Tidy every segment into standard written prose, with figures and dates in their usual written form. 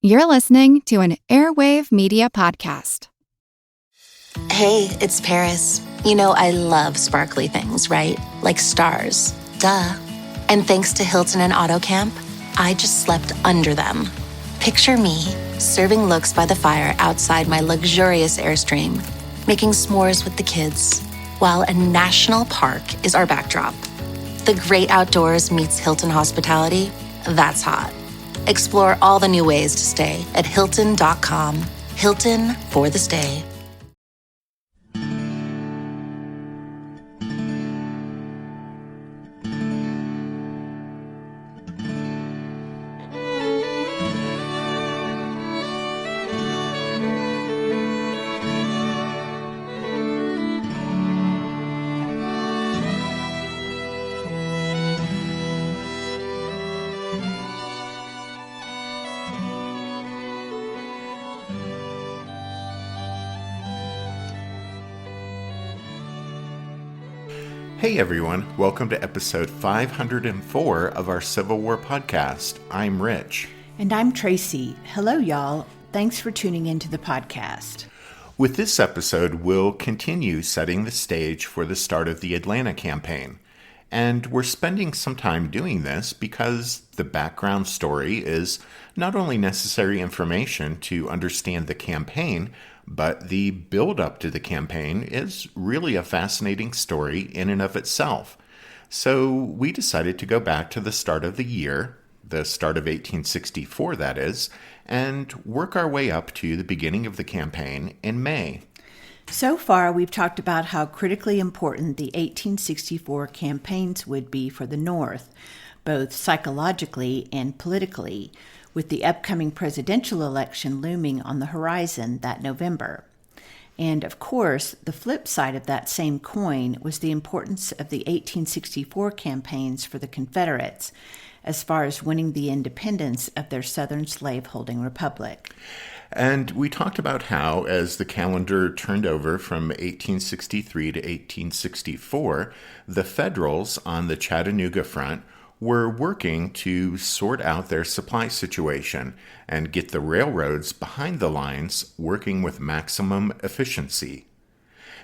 You're listening to an Airwave Media Podcast. Hey, it's Paris. You know I love sparkly things, right? Like stars. Duh. And thanks to Hilton and AutoCamp, I just slept under them. Picture me, serving looks by the fire outside my luxurious Airstream, making s'mores with the kids, while a national park is our backdrop. The great outdoors meets Hilton hospitality. That's hot. Explore all the new ways to stay at Hilton.com. Hilton for the stay. Hey everyone, welcome to episode 504 of our Civil War podcast. I'm Rich. And I'm Tracy. Hello, y'all. Thanks for tuning into the podcast. With this episode, we'll continue setting the stage for the start of the Atlanta campaign. And we're spending some time doing this because the background story is not only necessary information to understand the campaign, but the build-up to the campaign is really a fascinating story in and of itself. So we decided to go back to the start of the year, the start of 1864 that is, and work our way up to the beginning of the campaign in May. So far, we've talked about how critically important the 1864 campaigns would be for the North, both psychologically and politically, with the upcoming presidential election looming on the horizon that November. And of course, the flip side of that same coin was the importance of the 1864 campaigns for the Confederates, as far as winning the independence of their southern slave-holding republic. And we talked about how, as the calendar turned over from 1863 to 1864, the Federals on the Chattanooga front were working to sort out their supply situation and get the railroads behind the lines working with maximum efficiency.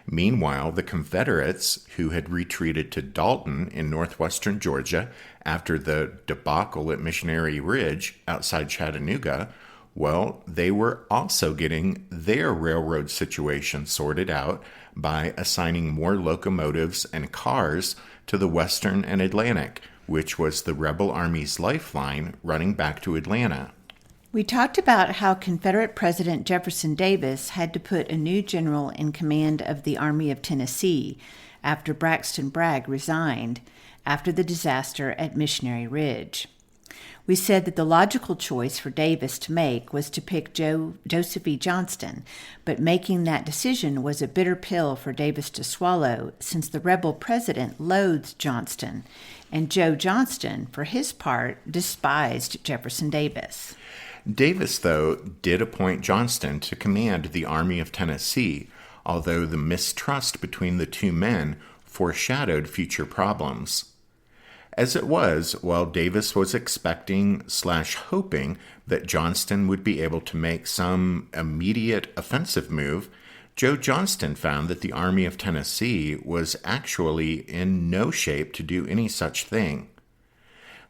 Meanwhile, the Confederates, who had retreated to Dalton in northwestern Georgia after the debacle at Missionary Ridge outside Chattanooga, well, they were also getting their railroad situation sorted out by assigning more locomotives and cars to the Western and Atlantic, which was the rebel army's lifeline running back to Atlanta. We talked about how Confederate President Jefferson Davis had to put a new general in command of the Army of Tennessee after Braxton Bragg resigned after the disaster at Missionary Ridge. We said that the logical choice for Davis to make was to pick Joseph E. Johnston, but making that decision was a bitter pill for Davis to swallow since the rebel president loathed Johnston, and Joe Johnston, for his part, despised Jefferson Davis. Davis, though, did appoint Johnston to command the Army of Tennessee, although the mistrust between the two men foreshadowed future problems. As it was, while Davis was expecting/hoping that Johnston would be able to make some immediate offensive move, Joe Johnston found that the Army of Tennessee was actually in no shape to do any such thing.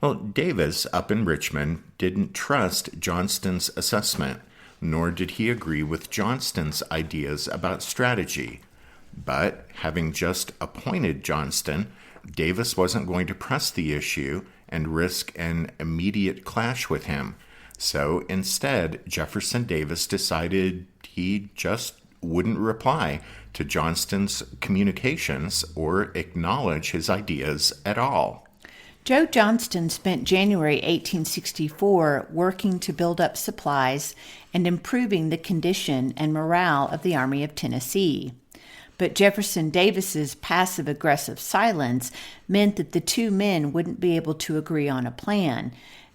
Well, Davis, up in Richmond, didn't trust Johnston's assessment, nor did he agree with Johnston's ideas about strategy. But, having just appointed Johnston, Davis wasn't going to press the issue and risk an immediate clash with him. So instead, Jefferson Davis decided he just wouldn't reply to Johnston's communications or acknowledge his ideas at all. Joe Johnston spent January 1864 working to build up supplies and improving the condition and morale of the Army of Tennessee. But Jefferson Davis's passive-aggressive silence meant that the two men wouldn't be able to agree on a plan,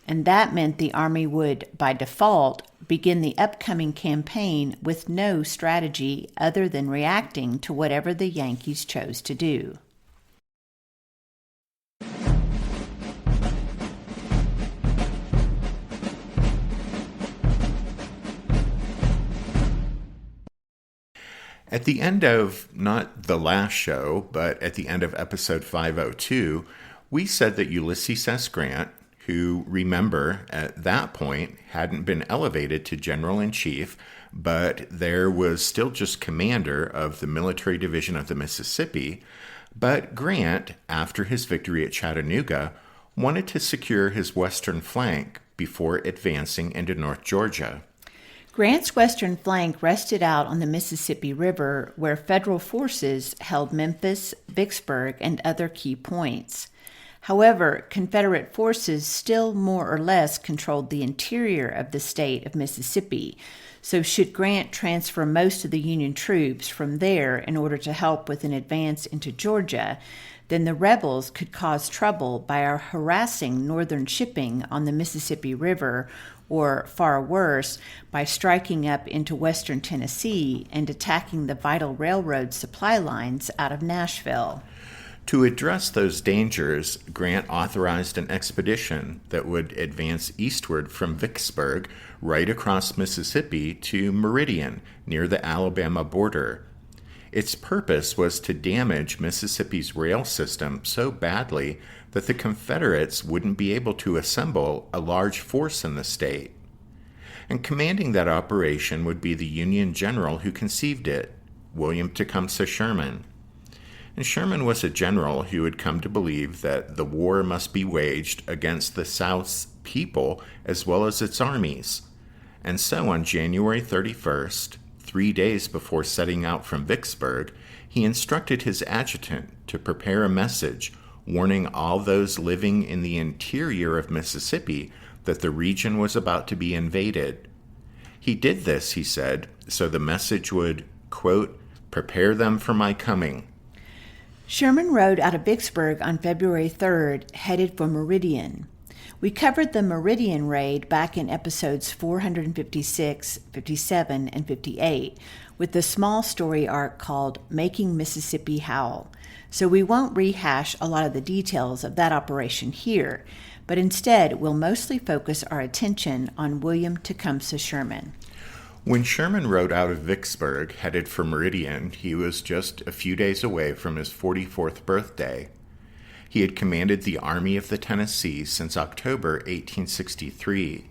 and that meant the Army would, by default, begin the upcoming campaign with no strategy other than reacting to whatever the Yankees chose to do. At the end of, not the last show, but at the end of episode 502, we said that Ulysses S. Grant, who, remember, at that point hadn't been elevated to General-in-Chief, but there was still just commander of the Military Division of the Mississippi, but Grant, after his victory at Chattanooga, wanted to secure his western flank before advancing into North Georgia. Grant's western flank rested out on the Mississippi River, where federal forces held Memphis, Vicksburg, and other key points. However, Confederate forces still more or less controlled the interior of the state of Mississippi, so should Grant transfer most of the Union troops from there in order to help with an advance into Georgia, then the rebels could cause trouble by harassing northern shipping on the Mississippi River, or far worse, by striking up into western Tennessee and attacking the vital railroad supply lines out of Nashville. To address those dangers, Grant authorized an expedition that would advance eastward from Vicksburg right across Mississippi to Meridian, near the Alabama border. Its purpose was to damage Mississippi's rail system so badly that the Confederates wouldn't be able to assemble a large force in the state. And commanding that operation would be the Union general who conceived it, William Tecumseh Sherman. And Sherman was a general who had come to believe that the war must be waged against the South's people as well as its armies. And so on January 31st, 3 days before setting out from Vicksburg, he instructed his adjutant to prepare a message warning all those living in the interior of Mississippi that the region was about to be invaded. He did this, he said, so the message would, quote, prepare them for my coming. Sherman rode out of Vicksburg on February 3rd, headed for Meridian. We covered the Meridian raid back in episodes 456, 57, and 58, with the small story arc called Making Mississippi Howl, so we won't rehash a lot of the details of that operation here, but instead we'll mostly focus our attention on William Tecumseh Sherman. When Sherman rode out of Vicksburg, headed for Meridian, he was just a few days away from his 44th birthday. He had commanded the Army of the Tennessee since October 1863.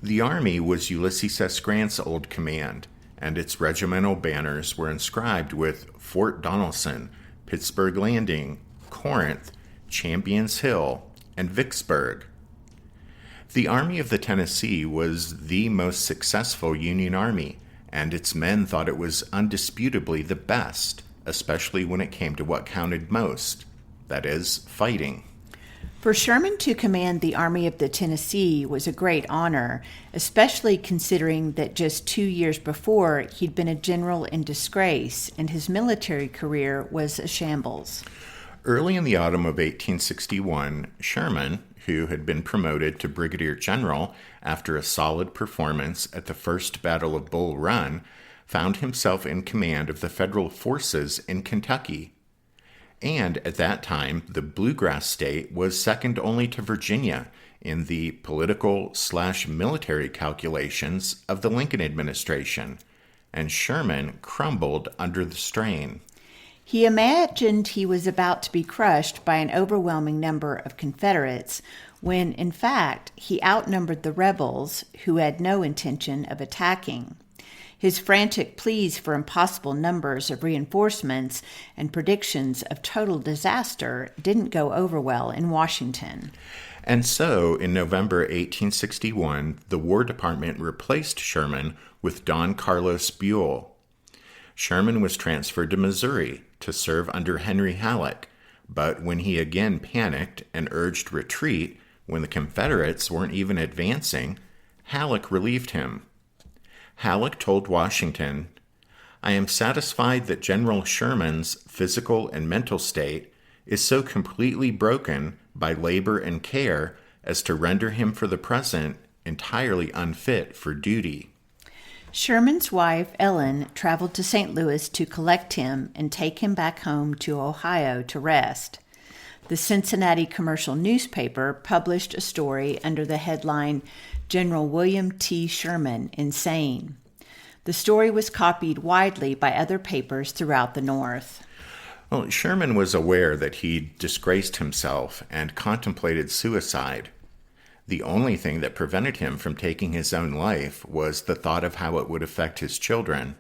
The Army was Ulysses S. Grant's old command, and its regimental banners were inscribed with Fort Donelson, Pittsburgh Landing, Corinth, Champions Hill, and Vicksburg. The Army of the Tennessee was the most successful Union army, and its men thought it was undisputably the best, especially when it came to what counted most, that is, fighting. For Sherman to command the Army of the Tennessee was a great honor, especially considering that just 2 years before he'd been a general in disgrace and his military career was a shambles. Early in the autumn of 1861, Sherman, who had been promoted to brigadier general after a solid performance at the First Battle of Bull Run, found himself in command of the Federal forces in Kentucky. And at that time, the Bluegrass State was second only to Virginia in the political/military calculations of the Lincoln administration, and Sherman crumbled under the strain. He imagined he was about to be crushed by an overwhelming number of Confederates, when, in fact, he outnumbered the rebels, who had no intention of attacking. His frantic pleas for impossible numbers of reinforcements and predictions of total disaster didn't go over well in Washington. And so, in November 1861, the War Department replaced Sherman with Don Carlos Buell. Sherman was transferred to Missouri to serve under Henry Halleck, but when he again panicked and urged retreat when the Confederates weren't even advancing, Halleck relieved him. Halleck told Washington, I am satisfied that General Sherman's physical and mental state is so completely broken by labor and care as to render him for the present entirely unfit for duty. Sherman's wife, Ellen, traveled to St. Louis to collect him and take him back home to Ohio to rest. The Cincinnati Commercial newspaper published a story under the headline, General William T. Sherman, Insane. The story was copied widely by other papers throughout the North. Well, Sherman was aware that he'd disgraced himself and contemplated suicide. The only thing that prevented him from taking his own life was the thought of how it would affect his children.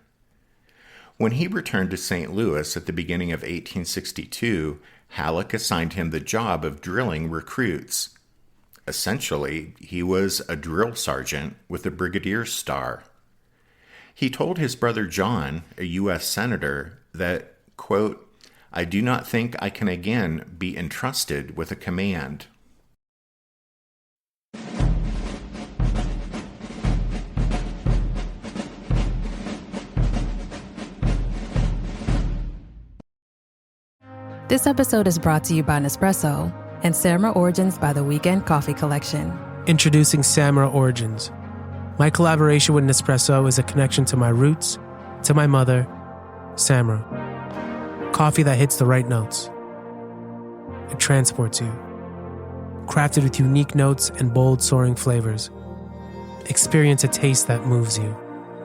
When he returned to St. Louis at the beginning of 1862, Halleck assigned him the job of drilling recruits. Essentially, he was a drill sergeant with a brigadier's star. He told his brother John, a U.S. Senator, that, quote, "I do not think I can again be entrusted with a command." This episode is brought to you by Nespresso and Samra Origins by the Weekend Coffee Collection. Introducing Samra Origins. My collaboration with Nespresso is a connection to my roots, to my mother, Samra. Coffee that hits the right notes. It transports you. Crafted with unique notes and bold, soaring flavors. Experience a taste that moves you.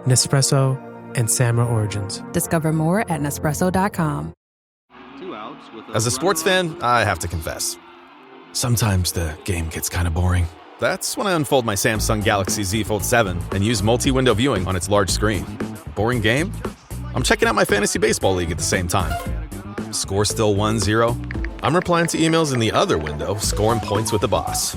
Nespresso and Samra Origins. Discover more at Nespresso.com. As a sports fan, I have to confess. Sometimes the game gets kind of boring. That's when I unfold my Samsung Galaxy Z Fold 7 and use multi-window viewing on its large screen. Boring game? I'm checking out my fantasy baseball league at the same time. Score still 1-0? I'm replying to emails in the other window, scoring points with the boss.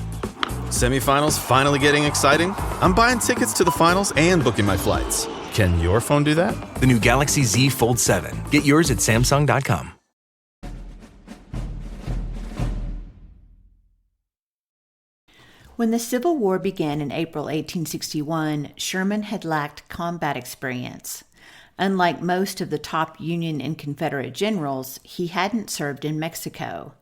Semifinals finally getting exciting? I'm buying tickets to the finals and booking my flights. Can your phone do that? The new Galaxy Z Fold 7. Get yours at Samsung.com. When the Civil War began in April 1861, Sherman had lacked combat experience. Unlike most of the top Union and Confederate generals, he hadn't served in Mexico.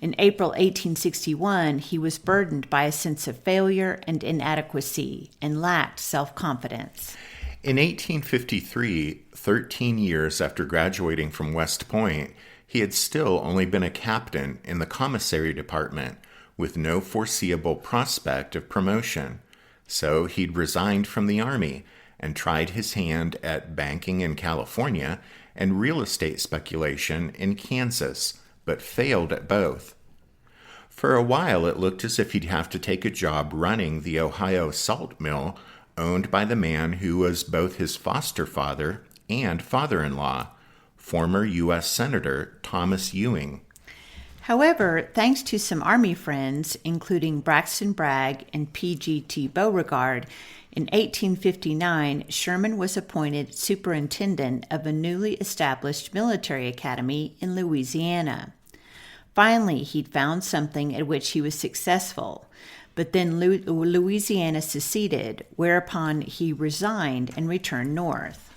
In April 1861, he was burdened by a sense of failure and inadequacy and lacked self-confidence. In 1853, 13 years after graduating from West Point, he had still only been a captain in the commissary department, with no foreseeable prospect of promotion. So he'd resigned from the Army and tried his hand at banking in California and real estate speculation in Kansas, but failed at both. For a while, it looked as if he'd have to take a job running the Ohio salt mill owned by the man who was both his foster father and father-in-law, former U.S. Senator Thomas Ewing. However, thanks to some Army friends, including Braxton Bragg and P.G.T. Beauregard, in 1859, Sherman was appointed superintendent of a newly established military academy in Louisiana. Finally, he'd found something at which he was successful, but then Louisiana seceded, whereupon he resigned and returned north.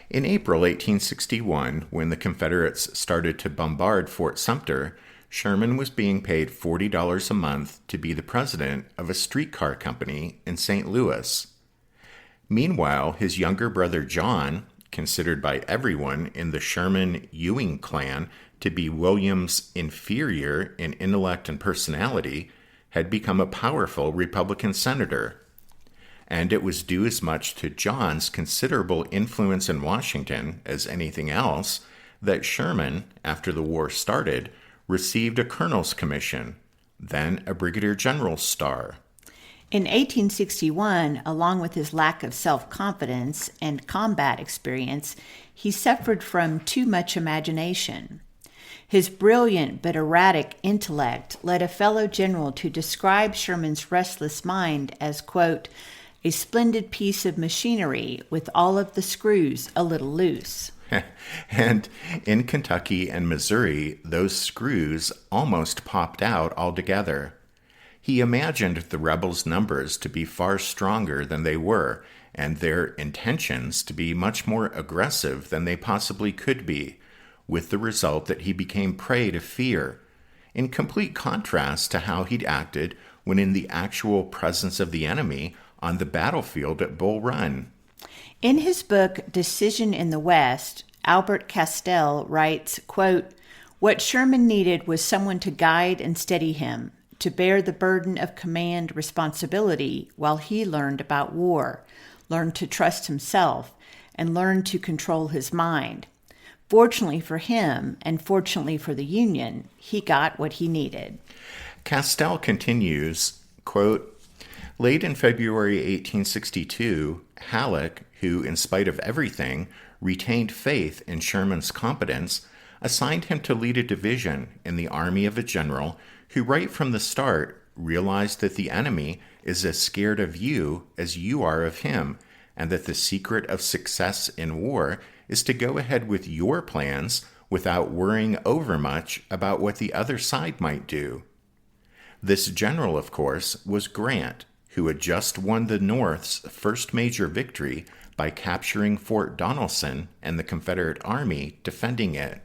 In April 1861, when the Confederates started to bombard Fort Sumter, Sherman was being paid $40 a month to be the president of a streetcar company in St. Louis. Meanwhile, his younger brother John, considered by everyone in the Sherman-Ewing clan to be William's inferior in intellect and personality, had become a powerful Republican senator. And it was due as much to John's considerable influence in Washington as anything else that Sherman, after the war started, received a colonel's commission, then a brigadier general's star. In 1861, along with his lack of self-confidence and combat experience, he suffered from too much imagination. His brilliant but erratic intellect led a fellow general to describe Sherman's restless mind as, quote, a splendid piece of machinery with all of the screws a little loose. And in Kentucky and Missouri, those screws almost popped out altogether. He imagined the rebels' numbers to be far stronger than they were, and their intentions to be much more aggressive than they possibly could be, with the result that he became prey to fear, in complete contrast to how he'd acted when in the actual presence of the enemy on the battlefield at Bull Run. In his book, Decision in the West, Albert Castell writes, quote, what Sherman needed was someone to guide and steady him, to bear the burden of command responsibility while he learned about war, learned to trust himself, and learned to control his mind. Fortunately for him, and fortunately for the Union, he got what he needed. Castell continues, quote, late in February 1862, Halleck, who, in spite of everything, retained faith in Sherman's competence, assigned him to lead a division in the army of a general who right from the start realized that the enemy is as scared of you as you are of him, and that the secret of success in war is to go ahead with your plans without worrying overmuch about what the other side might do. This general, of course, was Grant, who had just won the North's first major victory by capturing Fort Donelson and the Confederate Army defending it.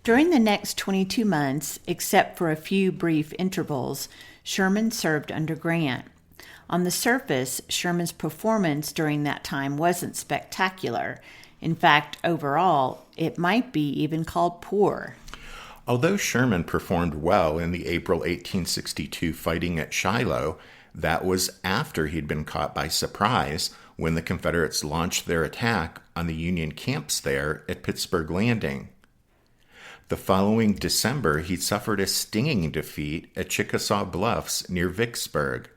During the next 22 months, except for a few brief intervals, Sherman served under Grant. On the surface, Sherman's performance during that time wasn't spectacular. In fact, overall, it might be even called poor. Although Sherman performed well in the April 1862 fighting at Shiloh, that was after he'd been caught by surprise when the Confederates launched their attack on the Union camps there at Pittsburgh Landing. The following December, he'd suffered a stinging defeat at Chickasaw Bluffs near Vicksburg.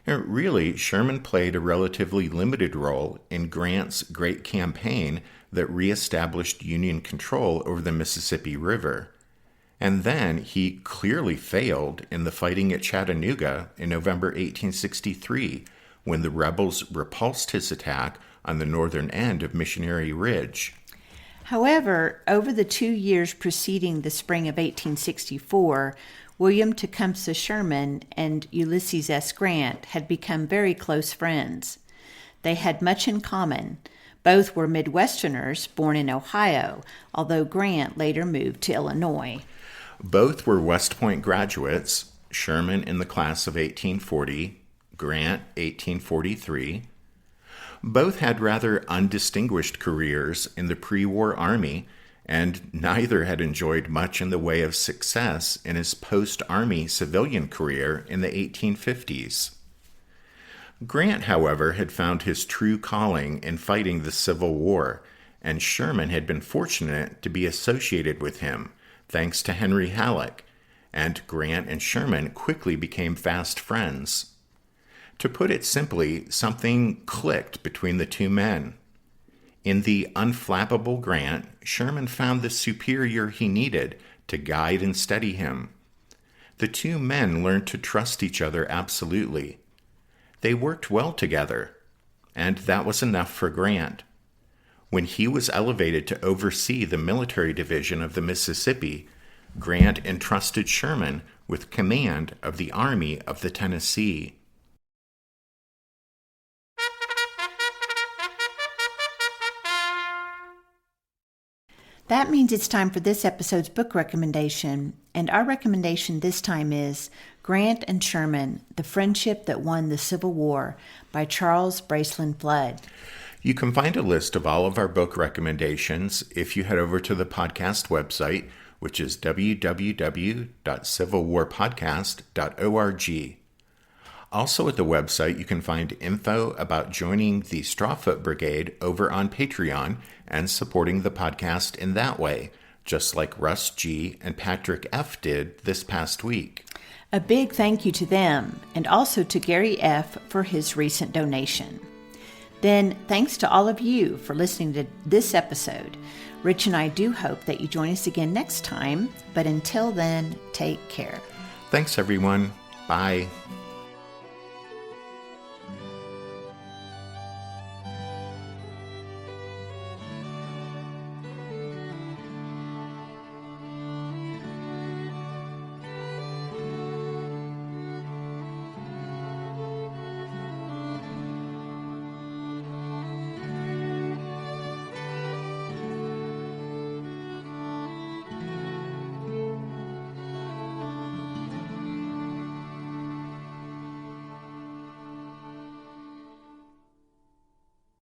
Really, Sherman played a relatively limited role in Grant's great campaign that reestablished Union control over the Mississippi River. And then he clearly failed in the fighting at Chattanooga in November 1863, when the rebels repulsed his attack on the northern end of Missionary Ridge. However, over the 2 years preceding the spring of 1864, William Tecumseh Sherman and Ulysses S. Grant had become very close friends. They had much in common. Both were Midwesterners born in Ohio, although Grant later moved to Illinois. Both were West Point graduates, Sherman in the class of 1840, Grant 1843. Both had rather undistinguished careers in the pre-war Army, and neither had enjoyed much in the way of success in his post-Army civilian career in the 1850s. Grant, however, had found his true calling in fighting the Civil War, and Sherman had been fortunate to be associated with him, thanks to Henry Halleck, and Grant and Sherman quickly became fast friends. To put it simply, something clicked between the two men. In the unflappable Grant, Sherman found the superior he needed to guide and steady him. The two men learned to trust each other absolutely. They worked well together, and that was enough for Grant. When he was elevated to oversee the military division of the Mississippi, Grant entrusted Sherman with command of the Army of the Tennessee. That means it's time for this episode's book recommendation, and our recommendation this time is Grant and Sherman, The Friendship That Won the Civil War by Charles Bracelin Flood. You can find a list of all of our book recommendations if you head over to the podcast website, which is www.civilwarpodcast.org. Also at the website, you can find info about joining the Strawfoot Brigade over on Patreon and supporting the podcast in that way, just like Russ G. and Patrick F. did this past week. A big thank you to them, and also to Gary F. for his recent donation. Then, thanks to all of you for listening to this episode. Rich and I do hope that you join us again next time, but until then, take care. Thanks, everyone. Bye.